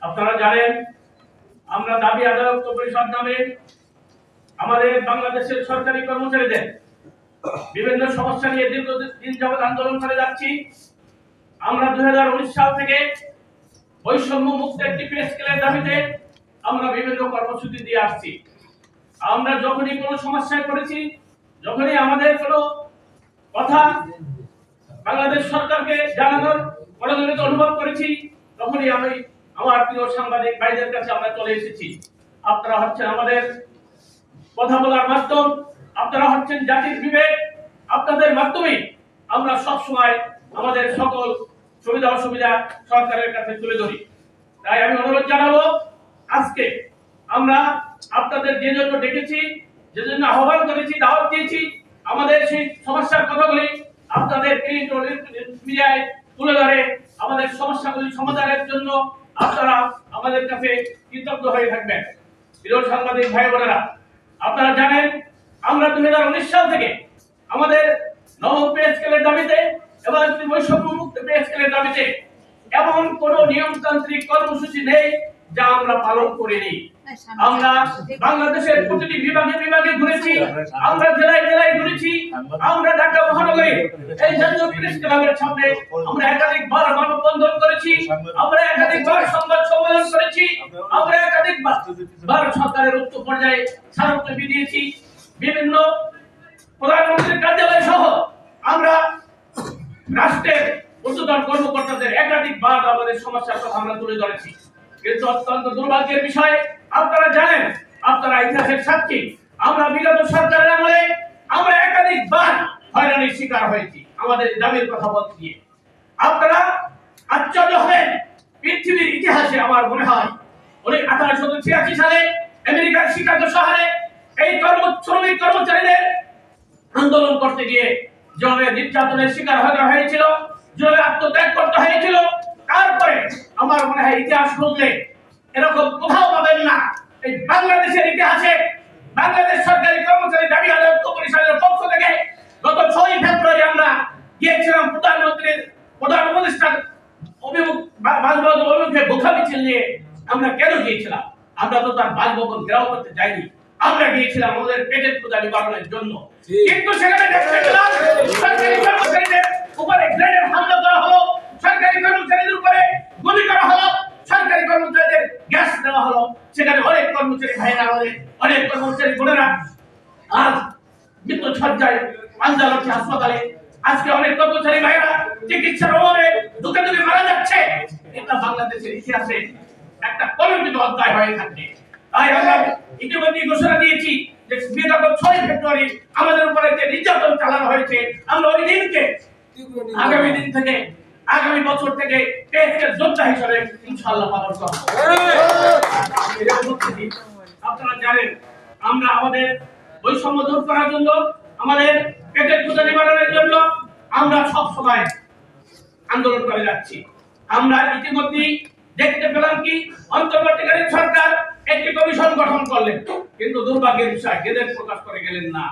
আপনারা জানেন আমরা দাবি আদায় ঐক্য পরিষদ নামে আমাদের বাংলাদেশের সরকারি কর্মচারীদের বিভিন্ন সমস্যা নিয়ে দীর্ঘদিন যাবত আন্দোলন করে যাচ্ছি। আমরা 2019 সাল থেকে বৈষম্য মুক্ত একটি পে স্কেলের দাবিতে আমরা বিভিন্ন কর্মসূচি দিয়ে আসছি। আমরা যখনই কোনো সমস্যায় পড়েছি, যখনই আমাদের কোনো কথা বাংলাদেশ সরকারকে জানানোর প্রয়োজনীয়তা অনুভব করেছি, তখনই আমি আমার প্রিয় সাংবাদিক ভাইদের কাছে আমরা চলে এসেছি। আপনারা হচ্ছেন আমাদের কথা বলার মাধ্যম, আপনারা হচ্ছেন জাতির বিবেক। আপনাদের মাধ্যমে আমরা সব সময় আমাদের সকল সুবিধা অসুবিধা সরকারের কাছে তুলে ধরি। তাই আমি অনুরোধ জানাবো, আজকে আমরা আপনাদের যে জন্য ডেকেছি, যে জন্য আহ্বান করেছি, দাওয়াত দিয়েছি, আমাদের সেই সমস্যার কথাগুলি আপনাদের মিডিয়ায় তুলে ধরে আমাদের সমস্যাগুলি সমাধানের জন্য আপনারা আমাদের কাছে কৃতজ্ঞ হয়ে থাকবেন। প্রিয় সাংবাদিক ভাই বোনেরা, আপনারা জানেন আমরা 2019 সাল থেকে আমাদের নবম পে স্কেলের দাবিতে এবং বৈষম্য মুক্ত পে স্কেলের দাবিতে এমন কোন নিয়মতান্ত্রিক কর্মসূচি নেই যা আমরা পালন করিনি। আমরা বাংলাদেশের প্রতিটি বিভাগে বিভাগে ঘুরেছি, আমরা জেলায় জেলায় ঘুরেছি, আমরা ঢাকা মহানগরে এই জাতীয় প্রেস ক্লাবের সামনে আমরা একাধিকবার মানববন্ধন করেছি, আমরা একাধিকবার সংবাদ সম্মেলন করেছি, আমরা একাধিকবার সরকারের উচ্চ পর্যায়ে স্মারকলিপি দিয়েছি। বিভিন্ন প্রধানমন্ত্রীর কার্যালয় সহ আমরা রাষ্ট্রের উচ্চতর কর্মকর্তাদের একাধিকবার আমাদের সমস্যার কথা আমরা তুলে ধরেছি। কিন্তু অত্যন্ত দুর্ভাগ্যের বিষয়, আপনারা জানেন, আপনারা ইতিহাসের সাক্ষী, আমরা বিগত সরকারের আমলে আমরা একাধিকবার হয়রানির শিকার হয়েছি আমাদের দাবির কথা বলতে গিয়ে। আপনারা আশ্চর্য হবেন, পৃথিবীর ইতিহাসে আমার মনে হয় 1886 সালে আমেরিকার শিকাগো শহরে এই শ্রমিক কর্মচারীদের আন্দোলন করতে গিয়ে যেভাবে নির্যাতনের শিকার হতে হয়েছিল, যেভাবে আত্মত্যাগ করতে হয়েছিল, তারপরে আমার মনে হয় ইতিহাস খুঁজলে এরকম কোথাও পাবেন না। এই বাংলাদেশের ইতিহাসে বাংলাদেশ সরকারি কর্মচারী দাবি আদায় ঐক্য পরিষদের পক্ষ থেকে গত 6 ফেব্রুয়ারি আমরা গিয়েছিলাম প্রধানমন্ত্রীর প্রধান উপদেষ্টার অভিমুখে বোঝা মিছিল নিয়ে। আমরা কেন গিয়েছিলাম? আমরা তো তার বাসভবন ঘেরাও করতে যাইনি, আমরা গিয়েছিলাম আমাদের পেটের ক্ষুধা নিবারণের জন্য। কিন্তু সেখানে দেখতে পেলাম সরকারি কর্মচারীদের উপরে গ্রেনেড হামলা করা হলো, সরকারি কর্মচারীদের উপরে গুলি করা হলো, সরকারি কর্মচারীদের গ্যাস দেওয়া হলো। সেখানে অনেক কর্মচারী ভাইরা, অনেক কর্মচারী বোনেরা আজ মৃত্যু সজ্জায় পাঞ্জালক্ষী হাসপাতালে। আজকে অনেক কর্মচারী ভাইরা চিকিৎসার অভাবে দুঃখে দুঃখে মারা যাচ্ছে। এটা বাংলাদেশের ইতিহাসে একটা কলঙ্কিত অধ্যায় হয়ে থাকবে। তাই আমরা ইতিমধ্যে ঘোষণা দিয়েছি যে বিগত 6 ফেব্রুয়ারি আমাদের উপরে যে নির্যাতন চালানো হয়েছে, আমরা ওই দিনকে আগামী বছর থেকে পেটের যোদ্ধা হিসেবে ইনশাআল্লাহ পালন করব। আপনারা জানেন আমরা আমাদের বৈষম্য দূর করার জন্য, আমাদের পেটের ক্ষুধা নিবারণের জন্য আমরা সব সময় আন্দোলন করে যাচ্ছি। আমরা ইতিমধ্যে দেখতে পেলাম কি অন্তর্বর্তীকালীন সরকার একটি কমিশন গঠন করলেন, কিন্তু দুর্ভাগ্যের বিষয় গেদের প্রকাশ করে গেলেন না।